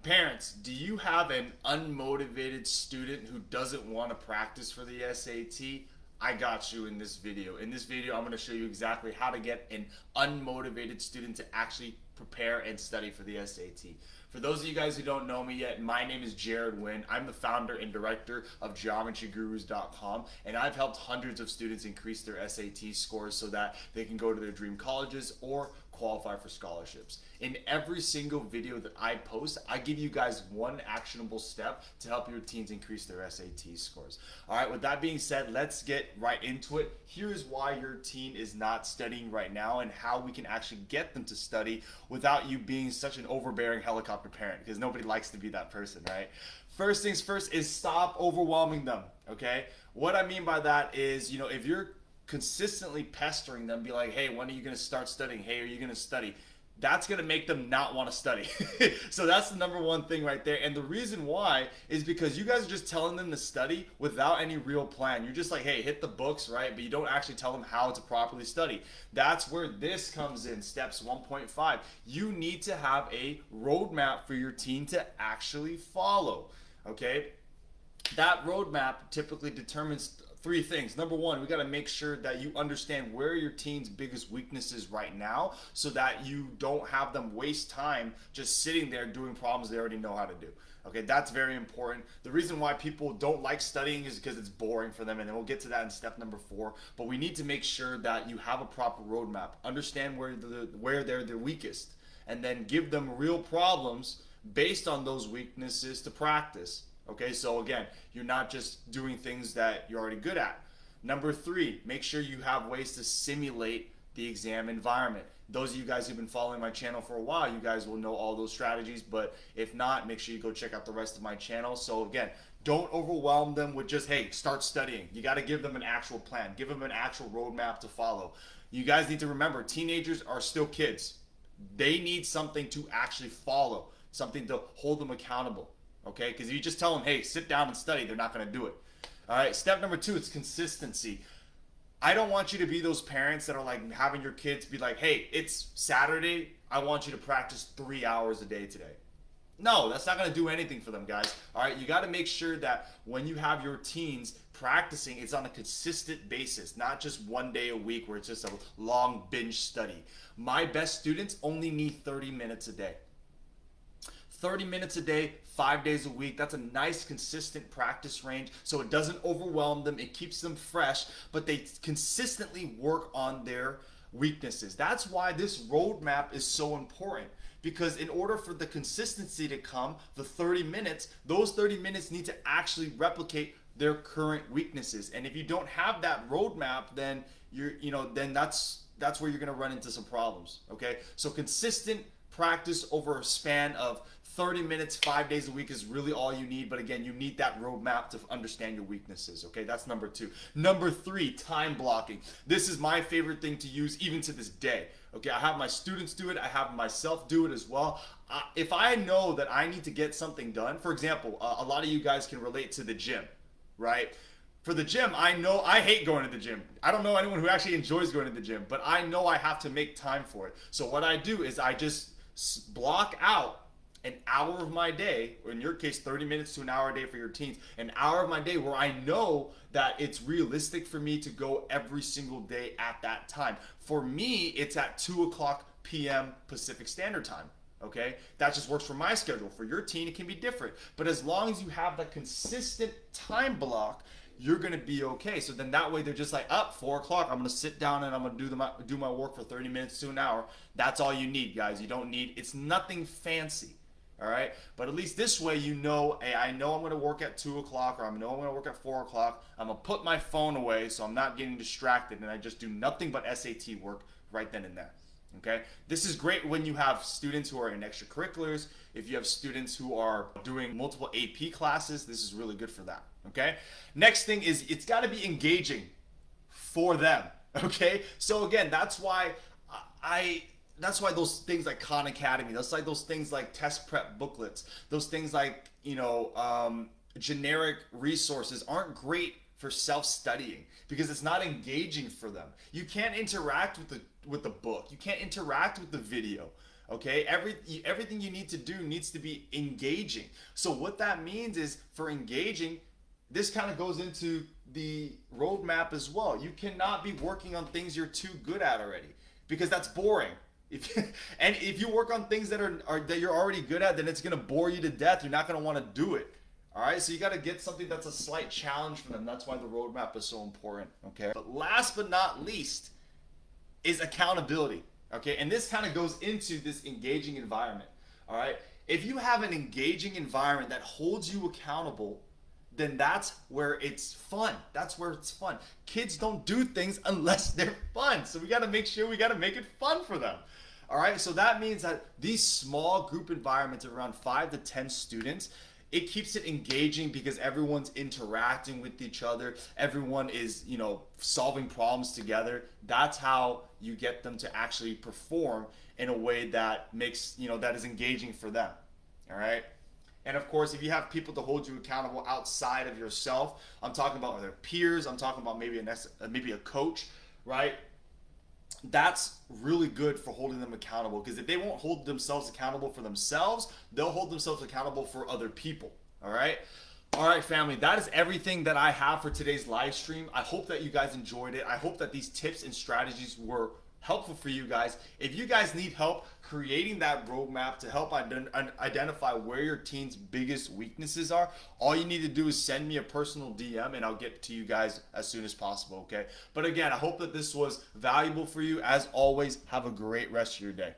Parents, do you have an unmotivated student who doesn't want to practice for the SAT? I got you in this video. In this video, I'm going to show you exactly how to get an unmotivated student to actually prepare and study for the SAT. For those of you guys who don't know me yet, my name is Jared Wynn. I'm the founder and director of GeometryGurus.com, and I've helped hundreds of students increase their SAT scores so that they can go to their dream colleges or qualify for scholarships. In every single video that I post, I give you guys one actionable step to help your teens increase their SAT scores. All right, with that being said, let's get right into it. Here's why your teen is not studying right now and how we can actually get them to study without you being such an overbearing helicopter parent, because nobody likes to be that person, right? First things first is stop overwhelming them, okay? What I mean by that is, if you're consistently pestering them, be like, hey, when are you going to start studying? Hey, are you going to study? That's going to make them not want to study. So that's the number one thing right there. And the reason why is because you guys are just telling them to study without any real plan. You're just like, hey, hit the books, right? But you don't actually tell them how to properly study. That's where this comes in, steps 1.5. You need to have a roadmap for your teen to actually follow, okay? That roadmap typically determines three things. Number one, we got to make sure that you understand where your teen's biggest weaknesses right now so that you don't have them waste time just sitting there doing problems they already know how to do. Okay, that's very important. The reason why people don't like studying is because it's boring for them, and then we'll get to that in step number 4. But we need to make sure that you have a proper roadmap. Understand where they're the weakest, and then give them real problems based on those weaknesses to practice. Okay, so again, you're not just doing things that you're already good at. Number 3, make sure you have ways to simulate the exam environment. Those of you guys who've been following my channel for a while, you guys will know all those strategies, but if not, make sure you go check out the rest of my channel. So again, don't overwhelm them with just, hey, start studying. You got to give them an actual plan. Give them an actual roadmap to follow. You guys need to remember, teenagers are still kids. They need something to actually follow, something to hold them accountable. Okay, because if you just tell them, hey, sit down and study, they're not going to do it. All right, step number 2, it's consistency. I don't want you to be those parents that are like having your kids be like, hey, it's Saturday, I want you to practice 3 hours a day today. No, that's not going to do anything for them, guys. All right, you got to make sure that when you have your teens practicing, it's on a consistent basis, not just one day a week where it's just a long binge study. My best students only need 30 minutes a day. 30 minutes a day, 5 days a week. That's a nice consistent practice range so it doesn't overwhelm them. It keeps them fresh, but they consistently work on their weaknesses. That's why this roadmap is so important, because in order for the consistency to come, the 30 minutes, those 30 minutes need to actually replicate their current weaknesses. And if you don't have that roadmap, then then that's where you're going to run into some problems, okay? So consistent practice over a span of 30 minutes, 5 days a week is really all you need. But again, you need that roadmap to understand your weaknesses. Okay, that's number 2. Number 3, time blocking. This is my favorite thing to use even to this day. Okay, I have my students do it. I have myself do it as well. If I know that I need to get something done, for example, a lot of you guys can relate to the gym, right? For the gym, I know I hate going to the gym. I don't know anyone who actually enjoys going to the gym, but I know I have to make time for it. So what I do is I just block out an hour of my day, or in your case 30 minutes to an hour a day for your teens, an hour of my day where I know that it's realistic for me to go every single day at that time. For me, it's at 2:00 p.m. Pacific Standard Time. Okay, that just works for my schedule. For your teen, it can be different, but as long as you have that consistent time block, you're gonna be okay. So then that way they're just like, up 4 o'clock, I'm gonna sit down and I'm gonna do my work for 30 minutes to an hour. That's all you need, guys. You don't need, it's nothing fancy. All right, but at least this way you know, hey, I know I'm going to work at 2 o'clock, or I know I'm going to work at 4 o'clock. I'm going to put my phone away so I'm not getting distracted, and I just do nothing but SAT work right then and there. Okay, this is great when you have students who are in extracurriculars. If you have students who are doing multiple AP classes, this is really good for that. Okay, next thing is it's got to be engaging for them. Okay, so again, that's why those things like Khan Academy, those things like test prep booklets, those things like, generic resources aren't great for self-studying because it's not engaging for them. You can't interact with the book. You can't interact with the video. Okay, everything you need to do needs to be engaging. So what that means is, for engaging, this kind of goes into the roadmap as well. You cannot be working on things you're too good at already, because that's boring. And if you work on things that you're already good at, then it's gonna bore you to death. You're not gonna want to do it. All right, so you got to get something that's a slight challenge for them. That's why the roadmap is so important. Okay, but last but not least is accountability. Okay, and this kind of goes into this engaging environment. All right, if you have an engaging environment that holds you accountable, then that's where it's fun. That's where it's fun. Kids don't do things unless they're fun. So we got to make sure we got to make it fun for them. All right, so that means that these small group environments of around 5 to 10 students, it keeps it engaging because everyone's interacting with each other. Everyone is, solving problems together. That's how you get them to actually perform in a way that makes, that is engaging for them. All right. And of course, if you have people to hold you accountable outside of yourself, I'm talking about their peers, I'm talking about maybe a coach, right? That's really good for holding them accountable, because if they won't hold themselves accountable for themselves, they'll hold themselves accountable for other people. All right. All right, family, that is everything that I have for today's live stream. I hope that you guys enjoyed it. I hope that these tips and strategies were helpful for you guys. If you guys need help creating that roadmap to help identify where your team's biggest weaknesses are, all you need to do is send me a personal DM and I'll get to you guys as soon as possible, okay? But again, I hope that this was valuable for you. As always, have a great rest of your day.